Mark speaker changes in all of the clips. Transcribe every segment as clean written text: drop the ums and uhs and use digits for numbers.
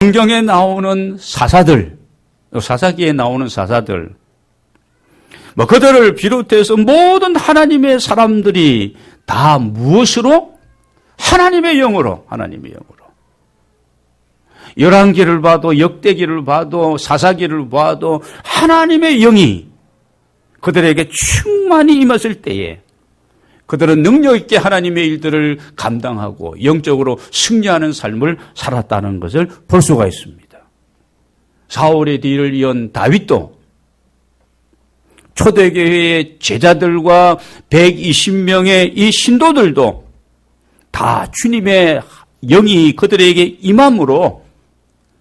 Speaker 1: 성경에 나오는 사사들, 사사기에 나오는 사사들, 그들을 비롯해서 모든 하나님의 사람들이 다 무엇으로? 하나님의 영으로. 열왕기를 봐도, 역대기를 봐도, 사사기를 봐도 하나님의 영이 그들에게 충만히 임했을 때에 그들은 능력 있게 하나님의 일들을 감당하고 영적으로 승리하는 삶을 살았다는 것을 볼 수가 있습니다. 사울의 뒤를 이은 다윗도 초대교회의 제자들과 120명의 이 신도들도 다 주님의 영이 그들에게 임함으로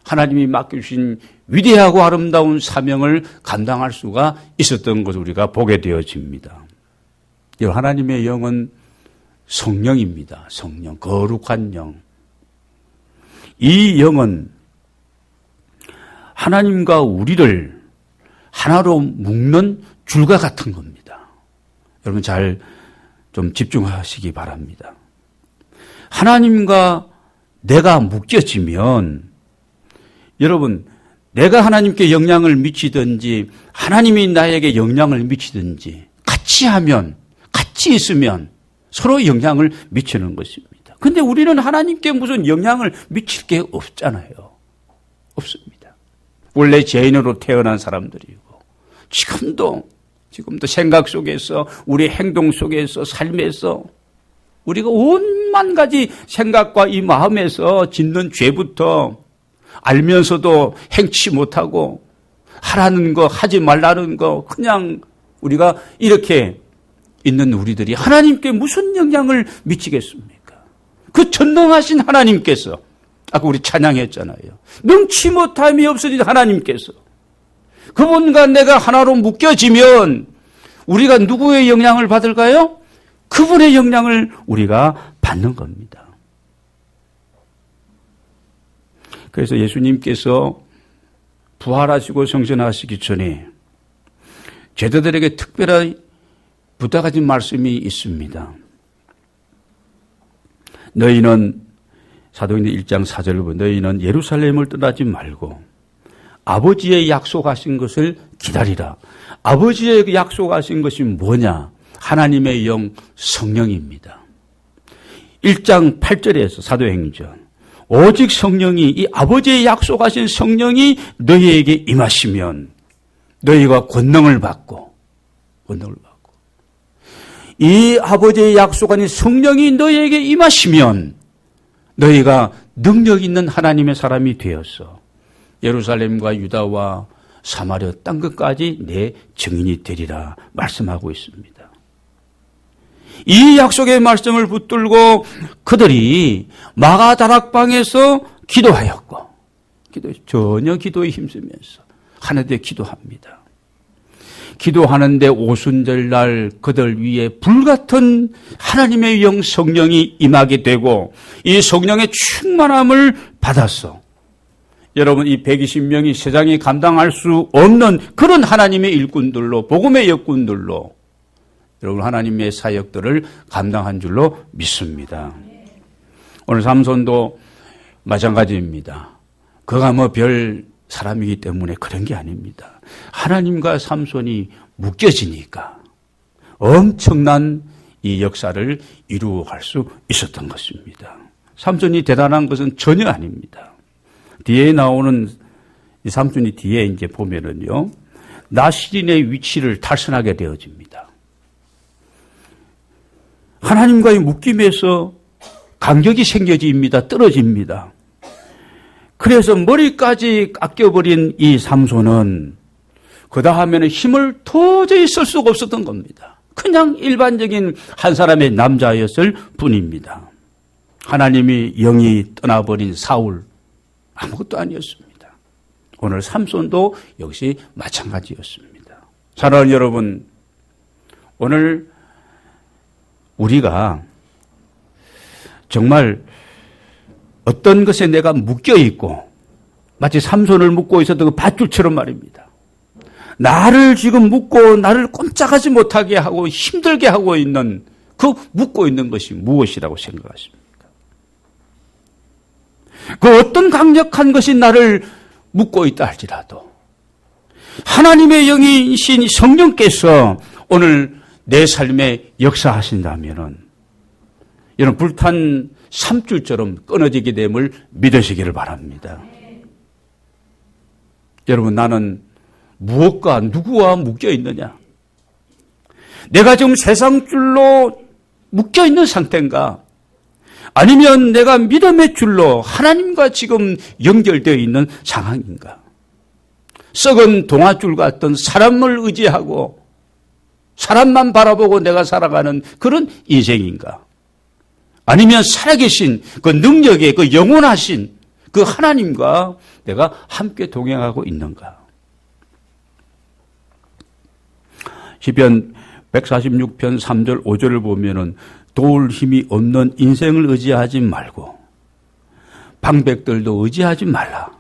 Speaker 1: 하나님이 맡겨주신 위대하고 아름다운 사명을 감당할 수가 있었던 것을 우리가 보게 되어집니다. 하나님의 영은 성령입니다. 성령, 거룩한 영. 이 영은 하나님과 우리를 하나로 묶는 줄과 같은 겁니다. 여러분 잘 좀 집중하시기 바랍니다. 하나님과 내가 묶여지면 여러분 내가 하나님께 영향을 미치든지 하나님이 나에게 영향을 미치든지 같이 하면 같이 있으면 서로 영향을 미치는 것입니다. 그런데 우리는 하나님께 무슨 영향을 미칠 게 없잖아요. 없습니다. 원래 죄인으로 태어난 사람들이고 지금도 생각 속에서 우리 행동 속에서 삶에서 우리가 온만 가지 생각과 이 마음에서 짓는 죄부터 알면서도 행치 못하고 하라는 거 하지 말라는 거 그냥 우리가 이렇게 있는 우리들이 하나님께 무슨 영향을 미치겠습니까? 그 전능하신 하나님께서 아까 우리 찬양했잖아요. 능치 못함이 없으신 하나님께서 그분과 내가 하나로 묶여지면 우리가 누구의 영향을 받을까요? 그분의 영향을 우리가 받는 겁니다. 그래서 예수님께서 부활하시고 성전하시기 전에 제자들에게 특별히 부탁하신 말씀이 있습니다. 너희는 사도행전 1장 4절을 보면 너희는 예루살렘을 떠나지 말고 아버지의 약속하신 것을 기다리라. 아버지의 약속하신 것이 뭐냐? 하나님의 영 성령입니다. 1장 8절에서 사도행전 오직 성령이 이 아버지의 약속하신 성령이 너희에게 임하시면 너희가 권능을 받고 이 아버지의 약속하신 성령이 너희에게 임하시면 너희가 능력 있는 하나님의 사람이 되어서 예루살렘과 유다와 사마리아 땅 끝까지 내 증인이 되리라 말씀하고 있습니다. 이 약속의 말씀을 붙들고 그들이 마가다락방에서 기도하였고 전혀 기도에 힘쓰면서 하나님께 기도합니다. 기도하는데 오순절날 그들 위에 불같은 하나님의 영 성령이 임하게 되고 이 성령의 충만함을 받았어. 여러분 이 120명이 세상이 감당할 수 없는 그런 하나님의 일꾼들로 복음의 역군들로 여러분 하나님의 사역들을 감당한 줄로 믿습니다. 오늘 삼손도 마찬가지입니다. 그가 별 사람이기 때문에 그런 게 아닙니다. 하나님과 삼손이 묶여지니까 엄청난 이 역사를 이루어갈 수 있었던 것입니다. 삼손이 대단한 것은 전혀 아닙니다. 뒤에 나오는 이 삼손이 뒤에 이제 보면은요, 나시린의 위치를 탈선하게 되어집니다. 하나님과의 묶임에서 간격이 생겨집니다. 떨어집니다. 그래서 머리까지 깎여버린 이 삼손은 그 다음에는 힘을 도저히 쓸 수가 없었던 겁니다. 그냥 일반적인 한 사람의 남자였을 뿐입니다. 하나님이 영이 떠나버린 사울 아무것도 아니었습니다. 오늘 삼손도 역시 마찬가지였습니다. 사랑하는 여러분, 오늘 우리가 정말 어떤 것에 내가 묶여있고 마치 삼손을 묶고 있었던 그 밧줄처럼 말입니다. 나를 지금 묶고 나를 꼼짝하지 못하게 하고 힘들게 하고 있는 그 묶고 있는 것이 무엇이라고 생각하십니까? 그 어떤 강력한 것이 나를 묶고 있다 할지라도 하나님의 영이신 성령께서 오늘 내 삶에 역사하신다면은 이런 불탄 삼줄처럼 끊어지게 됨을 믿으시기를 바랍니다. 여러분, 나는 무엇과 누구와 묶여 있느냐? 내가 지금 세상 줄로 묶여 있는 상태인가? 아니면 내가 믿음의 줄로 하나님과 지금 연결되어 있는 상황인가? 썩은 동아줄 같은 사람을 의지하고 사람만 바라보고 내가 살아가는 그런 인생인가? 아니면 살아계신 그 능력의 그 영원하신 그 하나님과 내가 함께 동행하고 있는가? 시편 146편 3절 5절을 보면은 도울 힘이 없는 인생을 의지하지 말고 방백들도 의지하지 말라.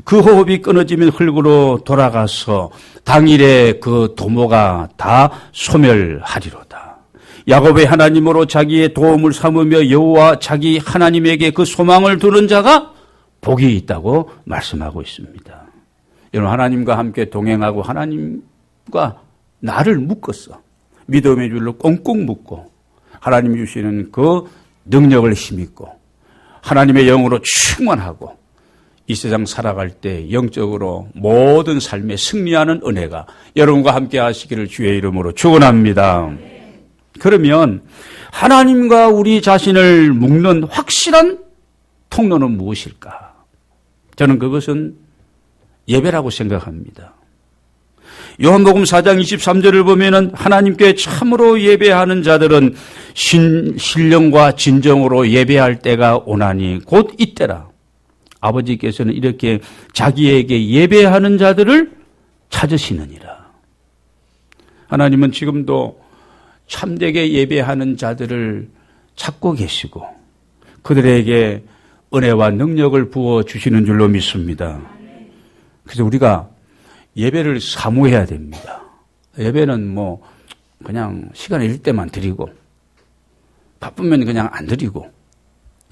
Speaker 1: 그 호흡이 끊어지면 흙으로 돌아가서 당일에 그 도모가 다 소멸하리로다. 야곱의 하나님으로 자기의 도움을 삼으며 여호와 자기 하나님에게 그 소망을 두는 자가 복이 있다고 말씀하고 있습니다. 여러분, 하나님과 함께 동행하고 하나님과 나를 묶었어. 믿음의 줄로 꽁꽁 묶고 하나님이 주시는 그 능력을 힘입고 하나님의 영으로 충만하고 이 세상 살아갈 때 영적으로 모든 삶에 승리하는 은혜가 여러분과 함께 하시기를 주의 이름으로 축원합니다. 그러면 하나님과 우리 자신을 묶는 확실한 통로는 무엇일까? 저는 그것은 예배라고 생각합니다. 요한복음 4장 23절을 보면은 하나님께 참으로 예배하는 자들은 신령과 진정으로 예배할 때가 오나니 곧 이때라. 아버지께서는 이렇게 자기에게 예배하는 자들을 찾으시느니라. 하나님은 지금도 참되게 예배하는 자들을 찾고 계시고 그들에게 은혜와 능력을 부어주시는 줄로 믿습니다. 그래서 우리가 예배를 사모해야 됩니다. 예배는 그냥 시간 있을 때만 드리고 바쁘면 그냥 안 드리고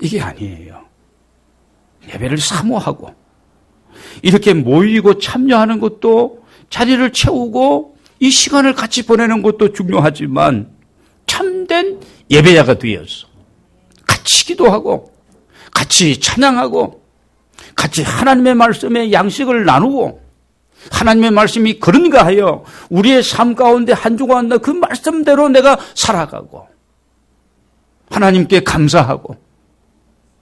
Speaker 1: 이게 아니에요. 예배를 사모하고 이렇게 모이고 참여하는 것도 자리를 채우고 이 시간을 같이 보내는 것도 중요하지만 참된 예배자가 되어서 같이 기도하고 같이 찬양하고 같이 하나님의 말씀에 양식을 나누고 하나님의 말씀이 그런가 하여 우리의 삶 가운데 한 주간 그 말씀대로 내가 살아가고 하나님께 감사하고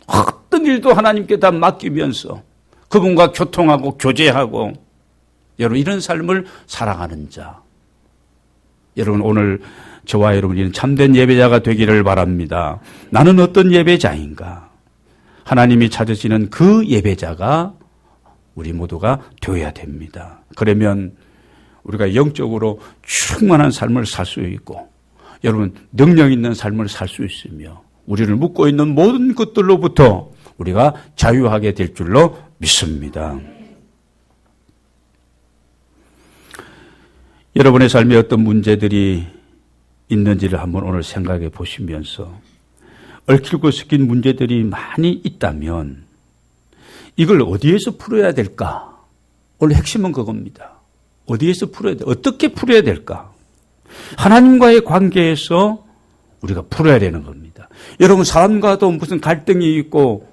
Speaker 1: 어떤 일도 하나님께 다 맡기면서 그분과 교통하고 교제하고 여러분 이런 삶을 살아가는 자. 여러분 오늘 저와 여러분이 참된 예배자가 되기를 바랍니다. 나는 어떤 예배자인가? 하나님이 찾으시는 그 예배자가 우리 모두가 되어야 됩니다. 그러면 우리가 영적으로 충만한 삶을 살 수 있고 여러분 능력 있는 삶을 살 수 있으며 우리를 묶고 있는 모든 것들로부터 우리가 자유하게 될 줄로 믿습니다. 여러분의 삶에 어떤 문제들이 있는지를 한번 오늘 생각해 보시면서 얽히고 섞인 문제들이 많이 있다면 이걸 어디에서 풀어야 될까? 오늘 핵심은 그겁니다. 어디에서 풀어야 돼? 어떻게 풀어야 될까? 하나님과의 관계에서 우리가 풀어야 되는 겁니다. 여러분 사람과도 무슨 갈등이 있고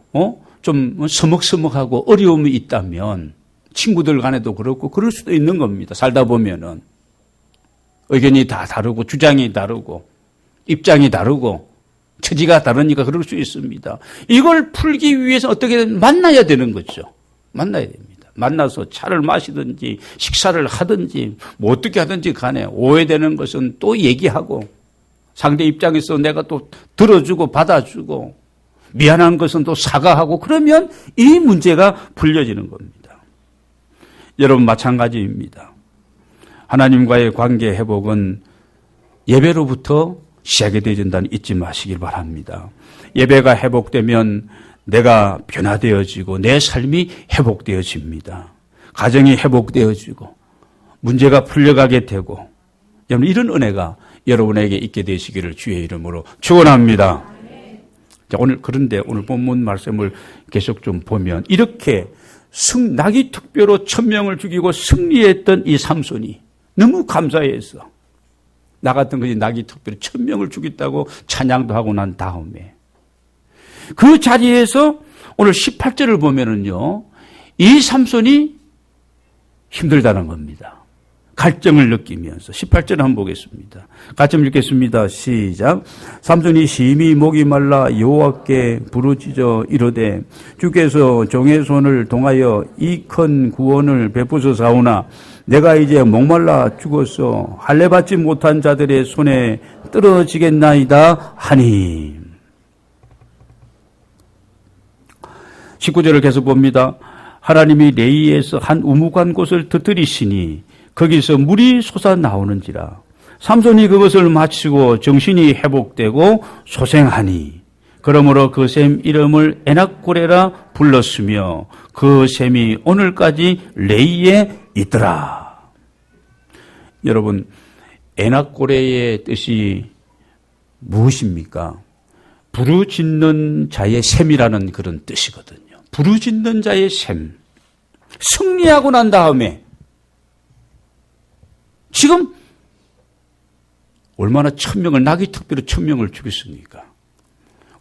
Speaker 1: 좀 서먹서먹하고 어려움이 있다면 친구들 간에도 그렇고 그럴 수도 있는 겁니다. 살다 보면은 의견이 다 다르고 주장이 다르고 입장이 다르고 처지가 다르니까 그럴 수 있습니다. 이걸 풀기 위해서 어떻게 만나야 되는 거죠. 만나야 됩니다. 만나서 차를 마시든지 식사를 하든지 어떻게 하든지 간에 오해되는 것은 또 얘기하고 상대 입장에서 내가 또 들어주고 받아주고 미안한 것은 또 사과하고 그러면 이 문제가 풀려지는 겁니다. 여러분 마찬가지입니다. 하나님과의 관계 회복은 예배로부터 시작이 되어진다는 잊지 마시길 바랍니다. 예배가 회복되면 내가 변화되어지고 내 삶이 회복되어집니다. 가정이 회복되어지고 문제가 풀려가게 되고 여러분 이런 은혜가 여러분에게 있게 되시기를 주의 이름으로 축원합니다. 자, 그런데 오늘 본문 말씀을 계속 좀 보면 이렇게 나귀 특별로 1000명을 죽이고 승리했던 이 삼손이 너무 감사해서 나 같은 것이 나귀 특별로 1000명을 죽였다고 찬양도 하고 난 다음에 그 자리에서 오늘 18절을 보면은요, 이 삼손이 힘들다는 겁니다. 갈증을 느끼면서 18절 한번 보겠습니다. 같이 읽겠습니다. 시작. 삼손이 심히 목이 말라 여호와께 부르짖어 이르되 주께서 종의 손을 통하여 이 큰 구원을 베푸소사오나 내가 이제 목말라 죽었어 할례 받지 못한 자들의 손에 떨어지겠나이다 하니. 19절을 계속 봅니다. 하나님이 레이에서 한 우묵한 곳을 터뜨리시니 거기서 물이 솟아나오는지라. 삼손이 그것을 마치고 정신이 회복되고 소생하니 그러므로 그 샘 이름을 에낙고레라 불렀으며 그 샘이 오늘까지 레이에 있더라. 여러분, 에낙고레의 뜻이 무엇입니까? 부르짖는 자의 샘이라는 그런 뜻이거든요. 부르짖는 자의 샘. 승리하고 난 다음에 지금 얼마나 1000명을 나귀 특별히 1000명을 죽였습니까?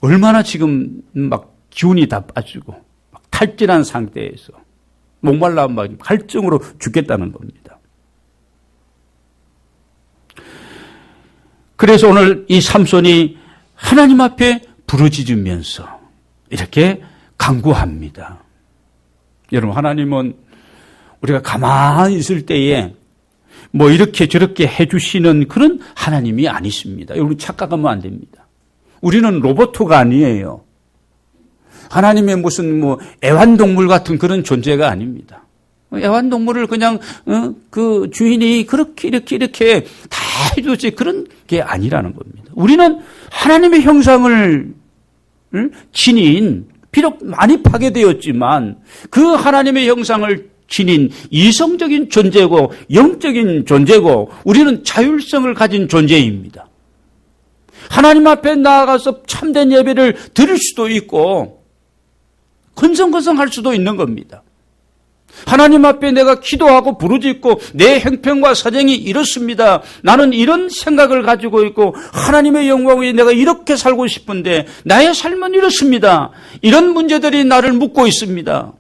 Speaker 1: 얼마나 지금 막 기운이 다 빠지고 막 탈진한 상태에서 목말라 막 갈증으로 죽겠다는 겁니다. 그래서 오늘 이 삼손이 하나님 앞에 부르짖으면서 이렇게 간구합니다. 여러분, 하나님은 우리가 가만히 있을 때에 뭐 이렇게 저렇게 해주시는 그런 하나님이 아니십니다. 여러분, 착각하면 안 됩니다. 우리는 로봇가 아니에요. 하나님의 무슨 뭐 애완동물 같은 그런 존재가 아닙니다. 애완동물을 그냥 그 주인이 그렇게 이렇게 다 해주지 그런 게 아니라는 겁니다. 우리는 하나님의 형상을 지닌, 비록 많이 파괴되었지만 그 하나님의 형상을 지닌 이성적인 존재고 영적인 존재고 우리는 자율성을 가진 존재입니다. 하나님 앞에 나아가서 참된 예배를 드릴 수도 있고 건성건성할 수도 있는 겁니다. 하나님 앞에 내가 기도하고 부르짖고 내 형편과 사정이 이렇습니다. 나는 이런 생각을 가지고 있고 하나님의 영광 위에 내가 이렇게 살고 싶은데 나의 삶은 이렇습니다. 이런 문제들이 나를 묻고 있습니다.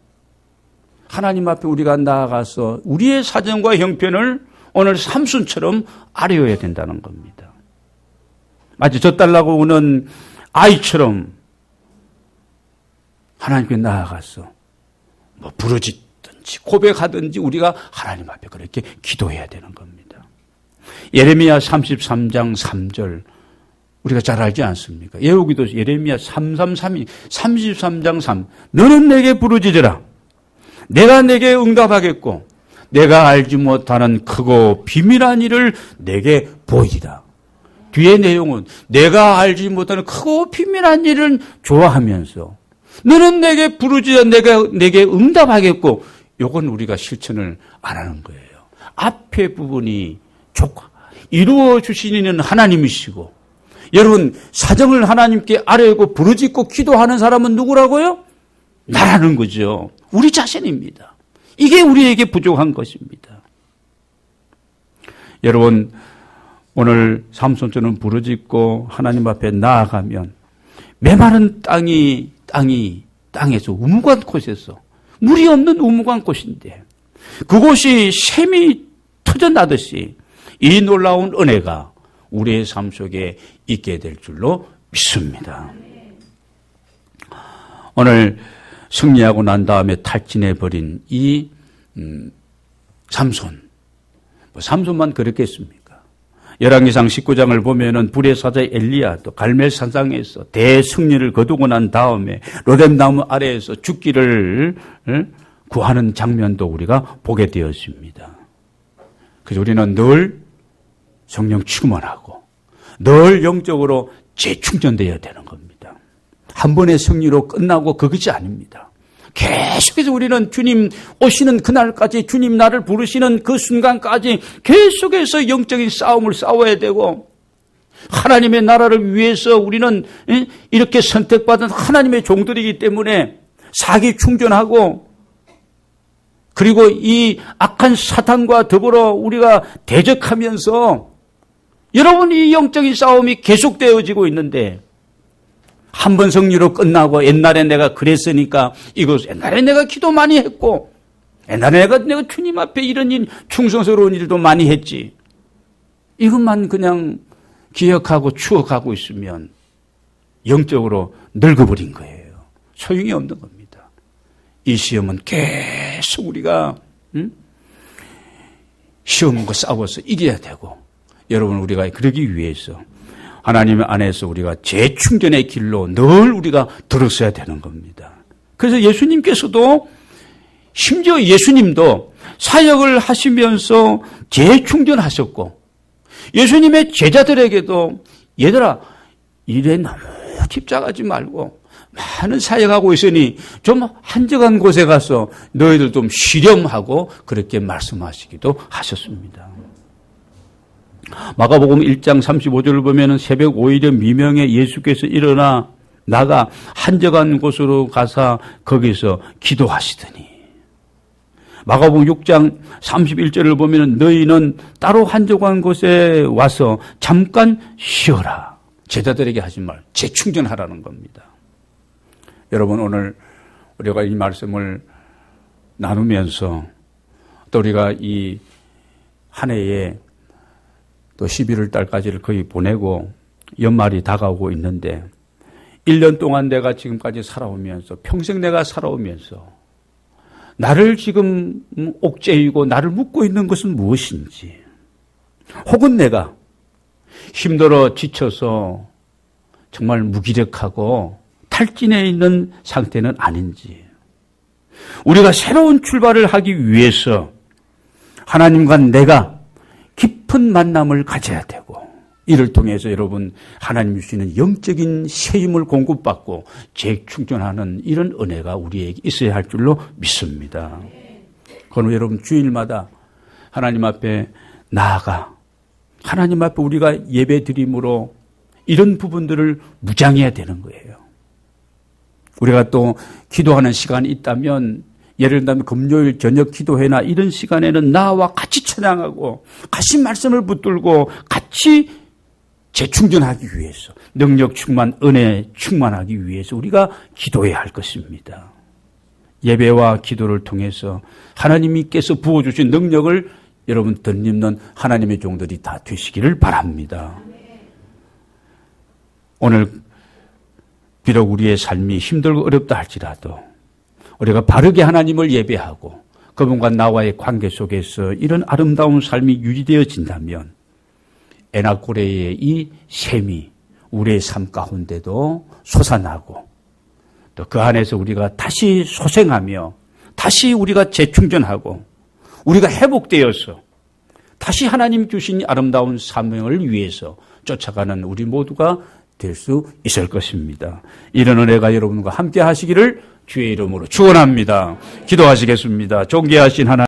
Speaker 1: 하나님 앞에 우리가 나아가서 우리의 사정과 형편을 오늘 삼손처럼 아뢰어야 된다는 겁니다. 마치 젖달라고 우는 아이처럼 하나님께 나아가서 뭐 부르짖든지 고백하든지 우리가 하나님 앞에 그렇게 기도해야 되는 겁니다. 예레미야 33장 3절 우리가 잘 알지 않습니까? 예후기도 예레미야 33장 3 너는 내게 부르짖으라 내가 내게 응답하겠고 내가 알지 못하는 크고 비밀한 일을 내게 보이리라. 뒤의 내용은 내가 알지 못하는 크고 비밀한 일을 좋아하면서 너는 내게 부르짖어 내게 응답하겠고 요건 우리가 실천을 안 하는 거예요. 앞에 부분이 이루어 주시는 하나님이시고 여러분 사정을 하나님께 아뢰고 부르짖고 기도하는 사람은 누구라고요? 나라는 거죠. 우리 자신입니다. 이게 우리에게 부족한 것입니다. 여러분 오늘 삼손처럼 부르짖고 하나님 앞에 나아가면 메마른 땅에서 우묵한 곳에서 물이 없는 우묵한 곳인데 그곳이 샘이 터져나듯이 이 놀라운 은혜가 우리의 삶 속에 있게 될 줄로 믿습니다. 오늘 승리하고 난 다음에 탈진해버린 이 삼손. 삼손만 그랬겠습니까? 열왕기상 19장을 보면은 불의 사자 엘리야 또 갈멜 산상에서 대승리를 거두고 난 다음에 로뎀나무 아래에서 죽기를 구하는 장면도 우리가 보게 되었습니다. 그래서 우리는 늘 성령 충만하고 늘 영적으로 재충전되어야 되는 겁니다. 한 번의 승리로 끝나고 그것이 아닙니다. 계속해서 우리는 주님 오시는 그날까지 주님 나를 부르시는 그 순간까지 계속해서 영적인 싸움을 싸워야 되고 하나님의 나라를 위해서 우리는 이렇게 선택받은 하나님의 종들이기 때문에 사기 충전하고 그리고 이 악한 사탄과 더불어 우리가 대적하면서 여러분 이 영적인 싸움이 계속되어지고 있는데 한 번 승리로 끝나고 옛날에 내가 그랬으니까 이거 옛날에 내가 기도 많이 했고 옛날에 내가 주님 앞에 이런 일 충성스러운 일도 많이 했지. 이것만 그냥 기억하고 추억하고 있으면 영적으로 늙어버린 거예요. 소용이 없는 겁니다. 이 시험은 계속 우리가 시험과 싸워서 이겨야 되고 여러분 우리가 그러기 위해서 하나님 안에서 우리가 재충전의 길로 늘 우리가 들었어야 되는 겁니다. 그래서 예수님께서도 심지어 예수님도 사역을 하시면서 재충전하셨고 예수님의 제자들에게도 얘들아 일에 너무 집착하지 말고 많은 사역하고 있으니 좀 한적한 곳에 가서 너희들 좀 쉬렴하고 그렇게 말씀하시기도 하셨습니다. 마가복음 1장 35절을 보면 새벽 5일에 미명에 예수께서 일어나 나가 한적한 곳으로 가사 거기서 기도하시더니 마가복음 6장 31절을 보면 너희는 따로 한적한 곳에 와서 잠깐 쉬어라. 제자들에게 하신 말 재충전하라는 겁니다. 여러분 오늘 우리가 이 말씀을 나누면서 또 우리가 이 한 해에 또 11월 달까지를 거의 보내고 연말이 다가오고 있는데 1년 동안 내가 지금까지 살아오면서 평생 내가 살아오면서 나를 지금 옥죄이고 나를 묶고 있는 것은 무엇인지 혹은 내가 힘들어 지쳐서 정말 무기력하고 탈진해 있는 상태는 아닌지 우리가 새로운 출발을 하기 위해서 하나님과 내가 깊은 만남을 가져야 되고 이를 통해서 여러분 하나님 주시는 영적인 세임을 공급받고 재충전하는 이런 은혜가 우리에게 있어야 할 줄로 믿습니다. 그럼 여러분 주일마다 하나님 앞에 나아가 하나님 앞에 우리가 예배 드림으로 이런 부분들을 무장해야 되는 거예요. 우리가 또 기도하는 시간이 있다면 예를 들면 금요일 저녁 기도회나 이런 시간에는 나와 같이 찬양하고 같이 말씀을 붙들고 같이 재충전하기 위해서 능력 충만, 은혜 충만하기 위해서 우리가 기도해야 할 것입니다. 예배와 기도를 통해서 하나님께서 부어주신 능력을 여러분 덧입는 하나님의 종들이 다 되시기를 바랍니다. 오늘 비록 우리의 삶이 힘들고 어렵다 할지라도 우리가 바르게 하나님을 예배하고 그분과 나와의 관계 속에서 이런 아름다운 삶이 유지되어진다면 에나고레의 이 셈이 우리의 삶 가운데도 솟아나고 또 그 안에서 우리가 다시 소생하며 다시 우리가 재충전하고 우리가 회복되어서 다시 하나님 주신 아름다운 사명을 위해서 쫓아가는 우리 모두가 될 수 있을 것입니다. 이런 은혜가 여러분과 함께 하시기를 주의 이름으로 축원합니다. 기도하시겠습니다. 존귀하신 하나님